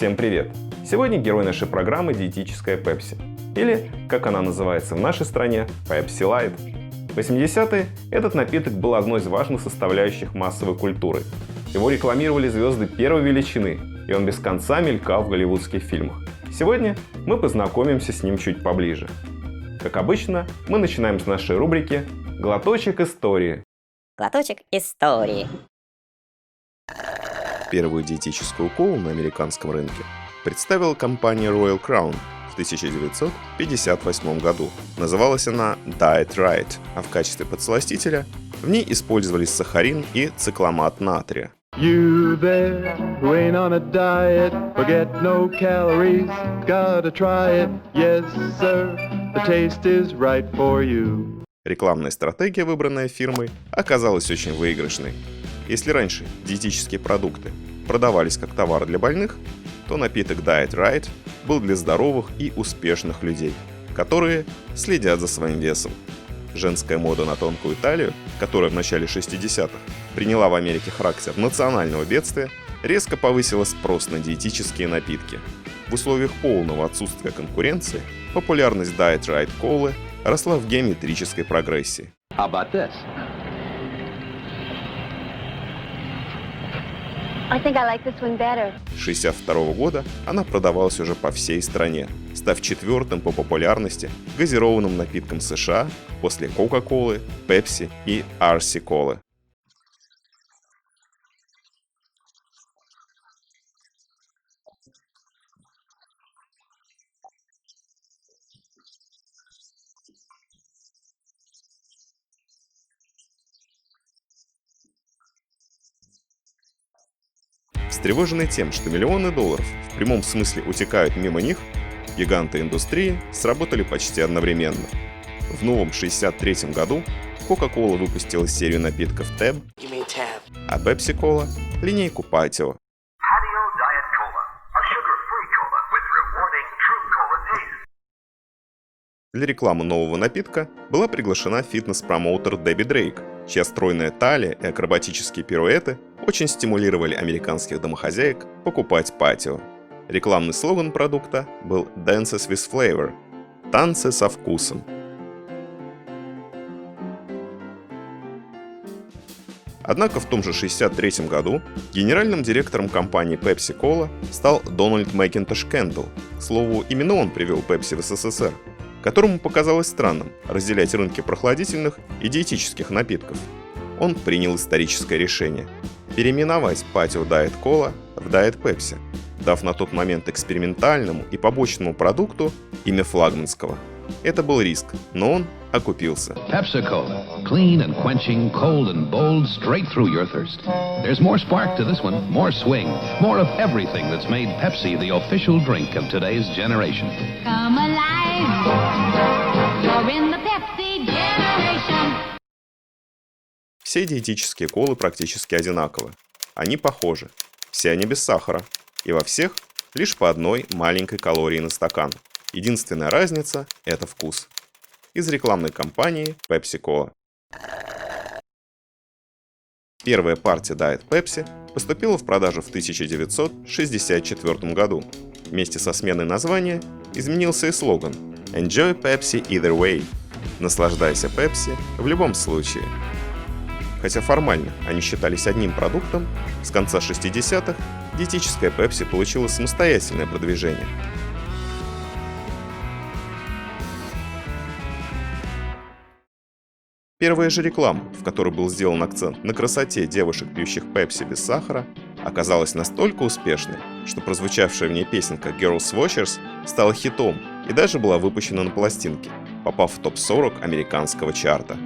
Всем привет! Сегодня герой нашей программы — диетическая Pepsi. Или, как она называется в нашей стране, Pepsi Light. В 80-е этот напиток был одной из важных составляющих массовой культуры. Его рекламировали звезды первой величины, и он без конца мелькал в голливудских фильмах. Сегодня мы познакомимся с ним чуть поближе. Как обычно, мы начинаем с нашей рубрики «Глоточек истории». Глоточек истории. Первую диетическую колу на американском рынке представила компания Royal Crown в 1958 году. Называлась она Diet Right, а в качестве подсластителя в ней использовались сахарин и цикламат натрия. You there who ain't on a diet, forget no calories, gotta try it, yes sir, the taste is right for you. Рекламная стратегия, выбранная фирмой, оказалась очень выигрышной. Если раньше диетические продукты продавались как товар для больных, то напиток Diet Right был для здоровых и успешных людей, которые следят за своим весом. Женская мода на тонкую талию, которая в начале 60-х приняла в Америке характер национального бедствия, резко повысила спрос на диетические напитки. В условиях полного отсутствия конкуренции популярность Diet Right колы росла в геометрической прогрессии. How about this? I think I like this one better. С 1962 года она продавалась уже по всей стране, став четвертым по популярности газированным напитком США после Coca-Cola, Pepsi и RC-колы. Встревоженные тем, что миллионы долларов в прямом смысле утекают мимо них, гиганты индустрии сработали почти одновременно. В новом 1963 году Coca-Cola выпустила серию напитков Tab, а Pepsi-Cola – линейку Patio. Для рекламы нового напитка была приглашена фитнес-промоутер Дебби Дрейк, чья стройная талия и акробатические пируэты очень стимулировали американских домохозяек покупать Patio. Рекламный слоган продукта был «Dances with Flavor» – «Танцы со вкусом». Однако в том же 1963 году генеральным директором компании Pepsi-Cola стал Дональд Макинтош Кендалл. К слову, именно он привел Pepsi в СССР, которому показалось странным разделять рынки прохладительных и диетических напитков. Он принял историческое решение – переименовать Patio Diet Cola в Diet Pepsi, дав на тот момент экспериментальному и побочному продукту имя флагманского. Это был риск, но он окупился. Pepsi-Cola. Clean and quenching, cold and bold, straight through your thirst. There's more spark to this one, more swing, more of everything that's made Pepsi the official drink of today's generation. Come alive, you're in the Pepsi generation. Все диетические колы практически одинаковы. Они похожи. Все они без сахара. И во всех лишь по одной маленькой калории на стакан. Единственная разница – это вкус. Из рекламной кампании Pepsi-Cola. Первая партия Diet Pepsi поступила в продажу в 1964 году. Вместе со сменой названия изменился и слоган «Enjoy Pepsi either way» – «Наслаждайся Pepsi в любом случае». Хотя формально они считались одним продуктом, с конца 60-х диетическая Pepsi получила самостоятельное продвижение. Первая же реклама, в которой был сделан акцент на красоте девушек, пьющих Pepsi без сахара, оказалась настолько успешной, что прозвучавшая в ней песенка Girls Washers стала хитом и даже была выпущена на пластинке, попав в топ-40 американского чарта.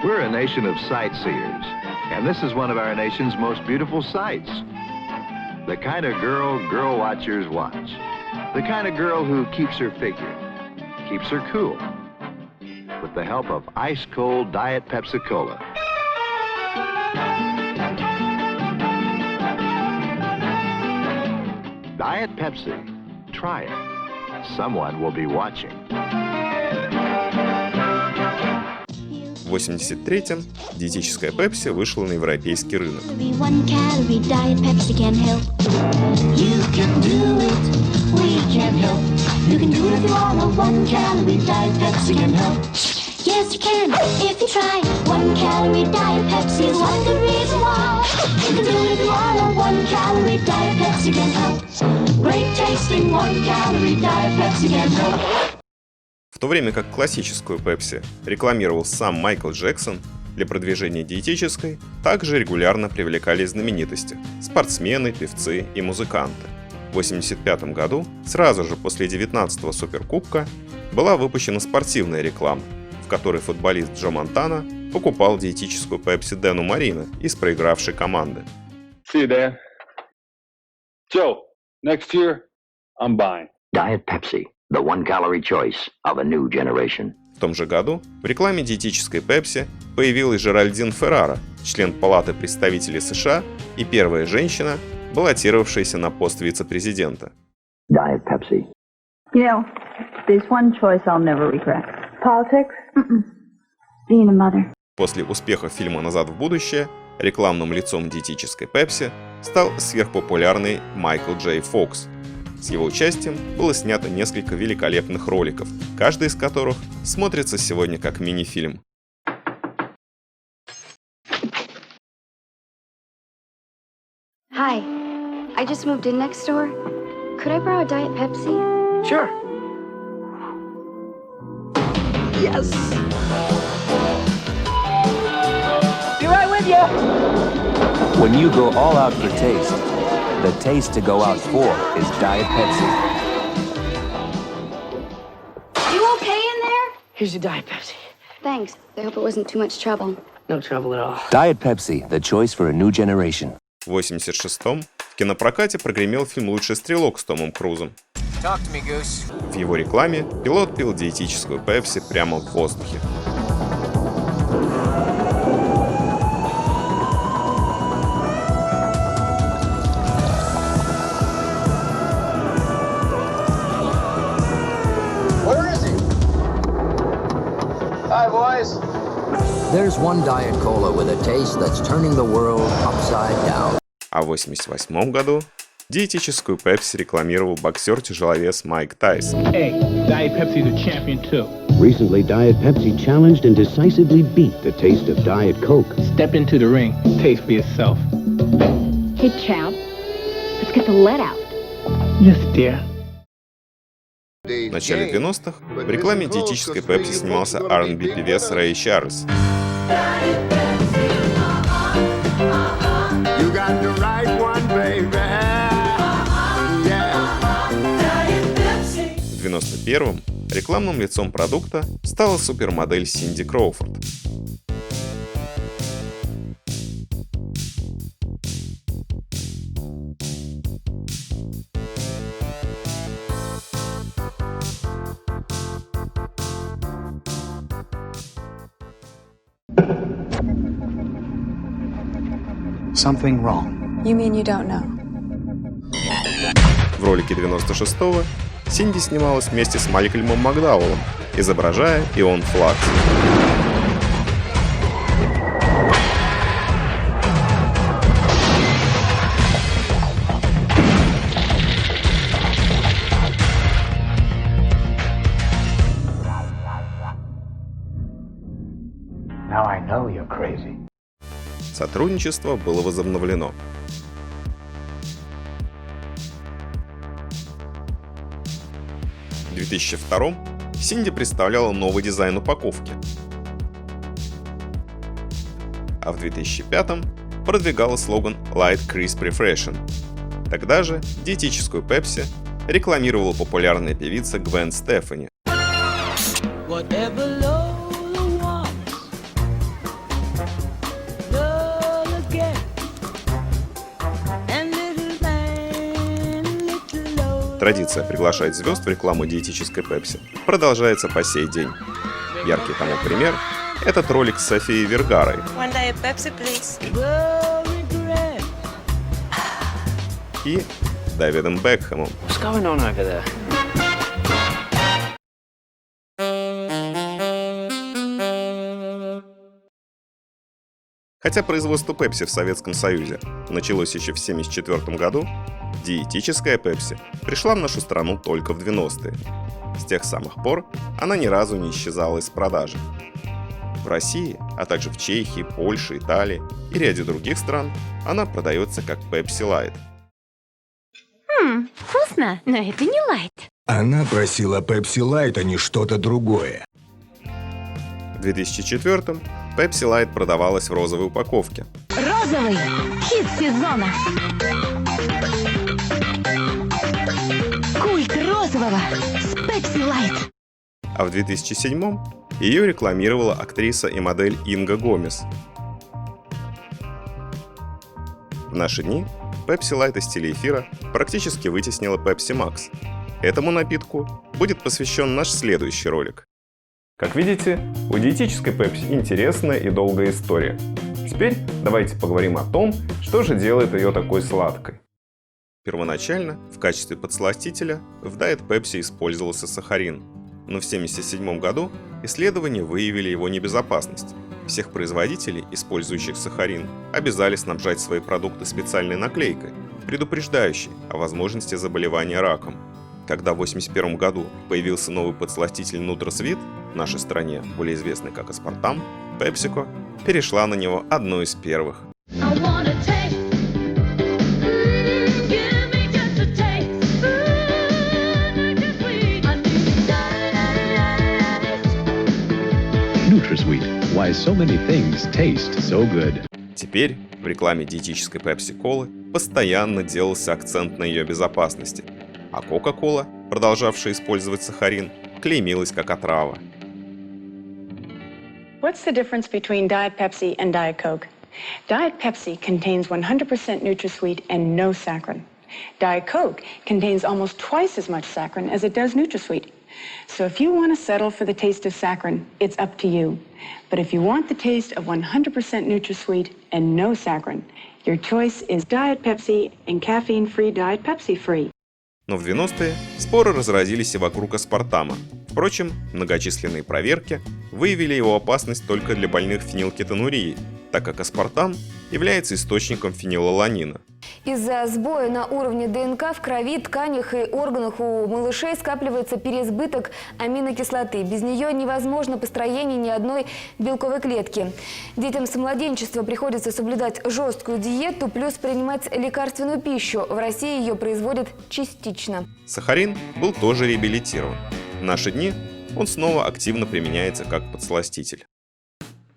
We're a nation of sightseers, and this is one of our nation's most beautiful sights. The kind of girl girl watchers watch. The kind of girl who keeps her figure, keeps her cool, with the help of ice-cold Diet Pepsi-Cola. Diet Pepsi. Try it. Someone will be watching. В 1983-м диетическая Pepsi вышла на европейский рынок. One calorie diet Pepsi can help. You can do it. We can help. You can do it if you want a 1 calorie diet Pepsi can help. Yes, you can if you try. 1 calorie diet Pepsi is one good reason why. You can do it if you want a 1 calorie diet Pepsi can help. Great tasting 1 calorie diet Pepsi can help. В то время как классическую Pepsi рекламировал сам Майкл Джексон, для продвижения диетической также регулярно привлекались знаменитости – спортсмены, певцы и музыканты. В 1985 году, сразу же после 19-го Суперкубка, была выпущена спортивная реклама, в которой футболист Джо Монтана покупал диетическую Pepsi Дэну Марино из проигравшей команды. See you, Dan. Joe, next year, I'm buying. Diet Pepsi, the 1-calorie choice of a new generation. В том же году в рекламе диетической Pepsi появилась Жеральдин Феррара, член Палаты представителей США и первая женщина, баллотировавшаяся на пост вице-президента. Diet Pepsi. You know, there's one choice I'll never regret. Politics? Being a mother. После успеха фильма «Назад в будущее» рекламным лицом диетической Pepsi стал сверхпопулярный Майкл Джей Фокс. С его участием было снято несколько великолепных роликов, каждый из которых смотрится сегодня как мини-фильм. Hi, I just moved in next door. Could I borrow a Diet Pepsi? Sure. Yes. Be right with you. When you go all out for taste, the taste to go out for is Diet Pepsi. You okay in there? Here's your Diet Pepsi. Thanks. I hope it wasn't too much trouble. No trouble at all. Diet Pepsi, the choice for a new generation. В 1986-м в кинопрокате прогремел фильм «Лучший стрелок» с Томом Крузом. Talk to me, Goose. В его рекламе пилот пил диетическую Pepsi прямо в воздухе. Where is he? Hi, boys. There's one Diet Cola with a taste that's turning the world upside down. А в 1988 году диетическую Pepsi рекламировал боксер-тяжеловес Майк Тайсон. Hey, Diet Pepsi's a champion too. Recently, Diet Pepsi challenged and decisively beat the taste of Diet Coke. Step into the ring, taste for yourself. Hey, champ. Let's get the lead out. Yes, dear. В начале 90-х в рекламе диетической Pepsi снимался R&B певец Рэй Чарльз. В 91-м рекламным лицом продукта стала супермодель Синди Кроуфорд. Something wrong. You mean you don't know? В ролике 96-го Синди снималась вместе с Малькольмом Макдауэллом, изображая Ион Флакс. Now I know you're crazy. Сотрудничество было возобновлено. В 2002-м Синди представляла новый дизайн упаковки, а в 2005-м продвигала слоган Light Crisp Refreshing. Тогда же диетическую Pepsi рекламировала популярная певица Гвен Стефани. Традиция приглашать звезд в рекламу диетической Pepsi продолжается по сей день. Яркий тому пример – этот ролик с Софией Вергарой и Дэвидом Бекхэмом. Хотя производство Пепси в Советском Союзе началось еще в 1974 году, диетическая Пепси пришла в нашу страну только в 90-е. С тех самых пор она ни разу не исчезала из продажи. В России, а также в Чехии, Польше, Италии и ряде других стран она продается как Pepsi Light. Вкусно, но это не лайт. Она просила Pepsi Light, а не что-то другое. В 2004-м Pepsi Light продавалась в розовой упаковке. Розовый хит сезона. Культ розового с Pepsi Light. А в 2007-м ее рекламировала актриса и модель Инга Гомес. В наши дни Pepsi Light из телеэфира практически вытеснила Pepsi Max. Этому напитку будет посвящен наш следующий ролик. Как видите, у диетической Pepsi интересная и долгая история. Теперь давайте поговорим о том, что же делает ее такой сладкой. Первоначально в качестве подсластителя в Diet Pepsi использовался сахарин, но в 1977 году исследования выявили его небезопасность. Всех производителей, использующих сахарин, обязали снабжать свои продукты специальной наклейкой, предупреждающей о возможности заболевания раком. Когда в 1981 году появился новый подсластитель NutraSweet, в нашей стране более известный как аспартам, PepsiCo перешла на него одной из первых. NutraSweet. Why so many things taste so good. Теперь в рекламе диетической Pepsi-колы постоянно делался акцент на ее безопасности, а Coca-Cola, продолжавшая использовать сахарин, клеймилась как отрава. What's the difference between Diet Pepsi and Diet Coke? Diet Pepsi contains 100% NutraSweet and no saccharin. Diet Coke contains almost twice as much saccharin as it does NutraSweet. So if you want to settle for the taste of saccharin, it's up to you. But if you want the taste of 100% NutraSweet and no saccharin, your choice is Diet Pepsi and caffeine-free Diet Pepsi-free. Но в 90-е споры разразились и вокруг аспартама. Впрочем, многочисленные проверки выявили его опасность только для больных фенилкетонурией, так как аспартам является источником фенилаланина. Из-за сбоя на уровне ДНК в крови, тканях и органах у малышей скапливается переизбыток аминокислоты. Без нее невозможно построение ни одной белковой клетки. Детям с младенчества приходится соблюдать жесткую диету, плюс принимать лекарственную пищу. В России ее производят частично. Сахарин был тоже реабилитирован. В наши дни он снова активно применяется как подсластитель.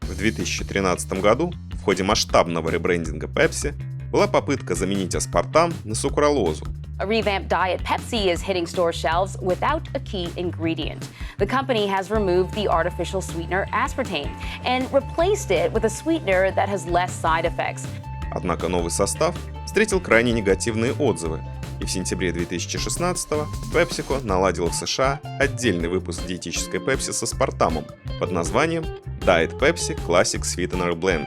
В 2013 году в ходе масштабного ребрендинга Pepsi была попытка заменить аспартам на сукралозу. A revamped Diet Pepsi is hitting store shelves without a key ingredient. The company has removed the artificial sweetener aspartame and replaced it with a sweetener that has less side effects. Однако новый состав встретил крайне негативные отзывы, и в сентябре 2016-го PepsiCo наладила в США отдельный выпуск диетической Pepsi с аспартамом под названием Diet Pepsi Classic Sweetener Blend.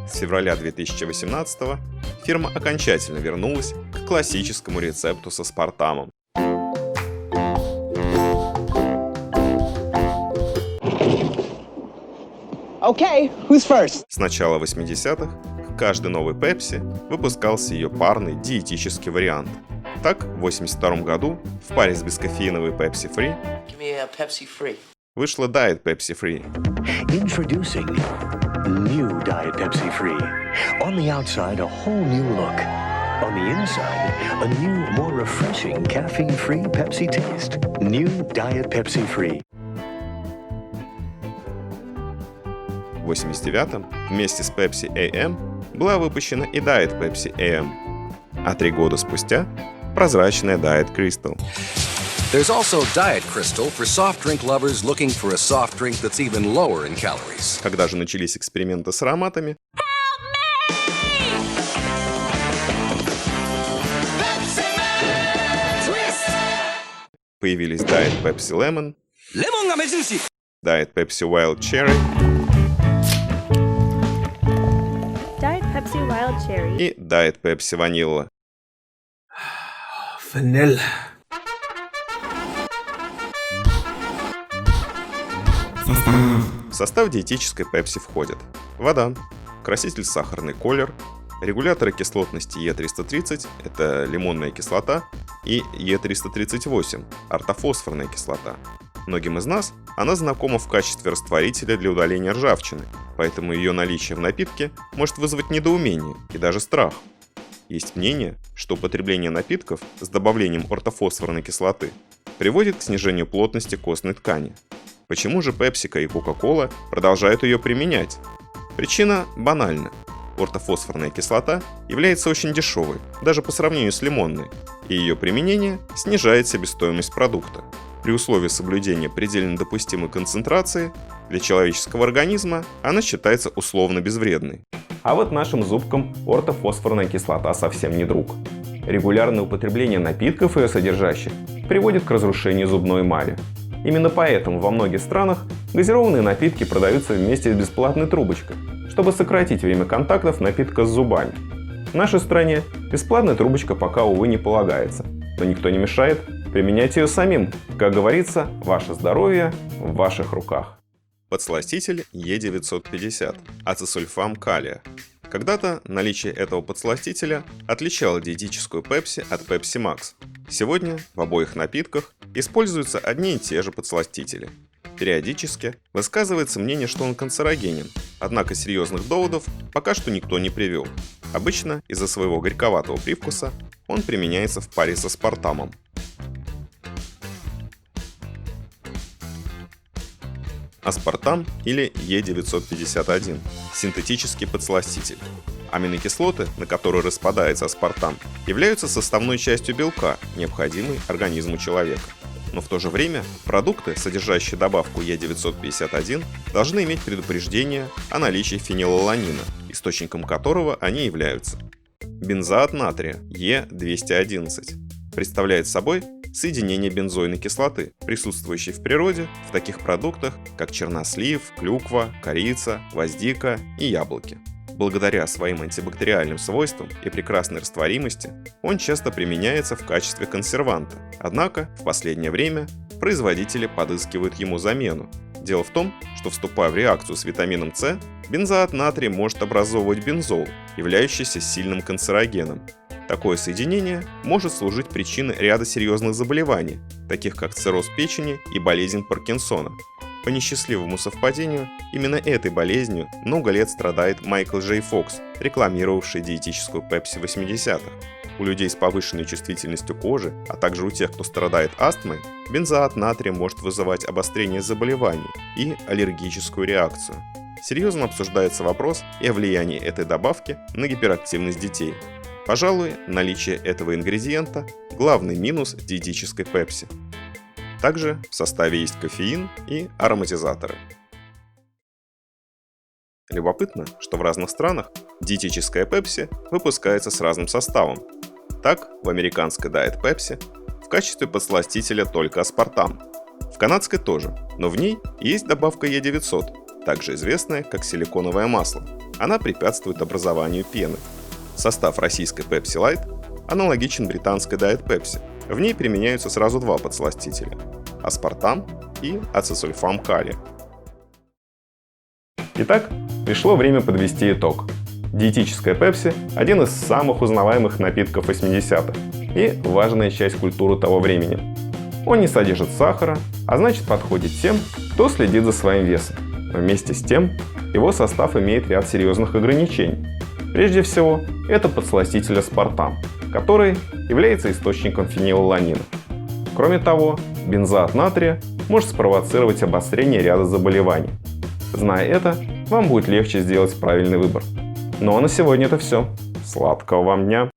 С февраля 2018-го фирма окончательно вернулась к классическому рецепту с аспартамом. Okay, who's first? С начала 80-х к каждой новой Pepsi выпускался ее парный диетический вариант. Так, в 1982 году в паре с бескофеиновой Pepsi Free вышла Diet Pepsi Free. Introducing new Diet Pepsi Free. On the outside, a whole new look. On the inside, a new, more refreshing caffeine-free Pepsi taste. New Diet Pepsi Free. В 1989-м вместе с Pepsi AM была выпущена и Diet Pepsi AM, а 3 года спустя прозрачная Diet Crystal. There's also Diet Crystal for soft drink lovers looking for a soft drink that's even lower in calories. Когда же начались эксперименты с ароматами, появились Diet Pepsi Lemon, Diet Pepsi Wild Cherry Diet Pepsi Wild Cherry и Diet Pepsi Vanilla. Vanilla. В состав диетической Pepsi входят вода, краситель сахарный колер, регуляторы кислотности Е330 – это лимонная кислота, и Е338 – ортофосфорная кислота. Многим из нас она знакома в качестве растворителя для удаления ржавчины, поэтому ее наличие в напитке может вызвать недоумение и даже страх. Есть мнение, что употребление напитков с добавлением ортофосфорной кислоты приводит к снижению плотности костной ткани. Почему же PepsiCo и Coca-Cola продолжают ее применять? Причина банальна. Ортофосфорная кислота является очень дешевой, даже по сравнению с лимонной, и ее применение снижает себестоимость продукта. При условии соблюдения предельно допустимой концентрации для человеческого организма она считается условно безвредной. А вот нашим зубкам ортофосфорная кислота совсем не друг. Регулярное употребление напитков, ее содержащих, приводит к разрушению зубной эмали. Именно поэтому во многих странах газированные напитки продаются вместе с бесплатной трубочкой, чтобы сократить время контактов напитка с зубами. В нашей стране бесплатная трубочка пока, увы, не полагается, но никто не мешает применять ее самим. Как говорится, ваше здоровье в ваших руках. Подсластитель Е950 – ацетсульфам калия. Когда-то наличие этого подсластителя отличало диетическую Pepsi от Pepsi Max. Сегодня в обоих напитках используются одни и те же подсластители. Периодически высказывается мнение, что он канцерогенен, однако серьезных доводов пока что никто не привел. Обычно из-за своего горьковатого привкуса он применяется в паре с аспартамом. Аспартам или Е951 – синтетический подсластитель. Аминокислоты, на которые распадается аспартам, являются составной частью белка, необходимой организму человека. Но в то же время продукты, содержащие добавку Е951, должны иметь предупреждение о наличии фенилаланина, источником которого они являются. Бензоат натрия Е211 представляет собой соединение бензойной кислоты, присутствующей в природе в таких продуктах, как чернослив, клюква, корица, гвоздика и яблоки. Благодаря своим антибактериальным свойствам и прекрасной растворимости он часто применяется в качестве консерванта. Однако в последнее время производители подыскивают ему замену. Дело в том, что, вступая в реакцию с витамином С, бензоат натрия может образовывать бензол, являющийся сильным канцерогеном. Такое соединение может служить причиной ряда серьезных заболеваний, таких как цирроз печени и болезнь Паркинсона. По несчастливому совпадению, именно этой болезнью много лет страдает Майкл Джей Фокс, рекламировавший диетическую Pepsi в 80-х. У людей с повышенной чувствительностью кожи, а также у тех, кто страдает астмой, бензоат натрия может вызывать обострение заболеваний и аллергическую реакцию. Серьезно обсуждается вопрос и о влиянии этой добавки на гиперактивность детей. Пожалуй, наличие этого ингредиента – главный минус диетической Pepsi. Также в составе есть кофеин и ароматизаторы. Любопытно, что в разных странах диетическая Pepsi выпускается с разным составом. Так, в американской Diet Pepsi в качестве подсластителя только аспартам. В канадской тоже, но в ней есть добавка Е900, также известная как силиконовое масло. Она препятствует образованию пены. Состав российской Pepsi Light аналогичен британской Diet Pepsi. В ней применяются сразу два подсластителя – аспартам и ацетсульфам калия. Итак, пришло время подвести итог. Диетическая Pepsi – один из самых узнаваемых напитков 80-х и важная часть культуры того времени. Он не содержит сахара, а значит подходит тем, кто следит за своим весом. Но вместе с тем, его состав имеет ряд серьезных ограничений. Прежде всего, это подсластитель аспартам, который является источником фенилаланина. Кроме того, бензоат натрия может спровоцировать обострение ряда заболеваний. Зная это, вам будет легче сделать правильный выбор. Ну а на сегодня это все. Сладкого вам дня!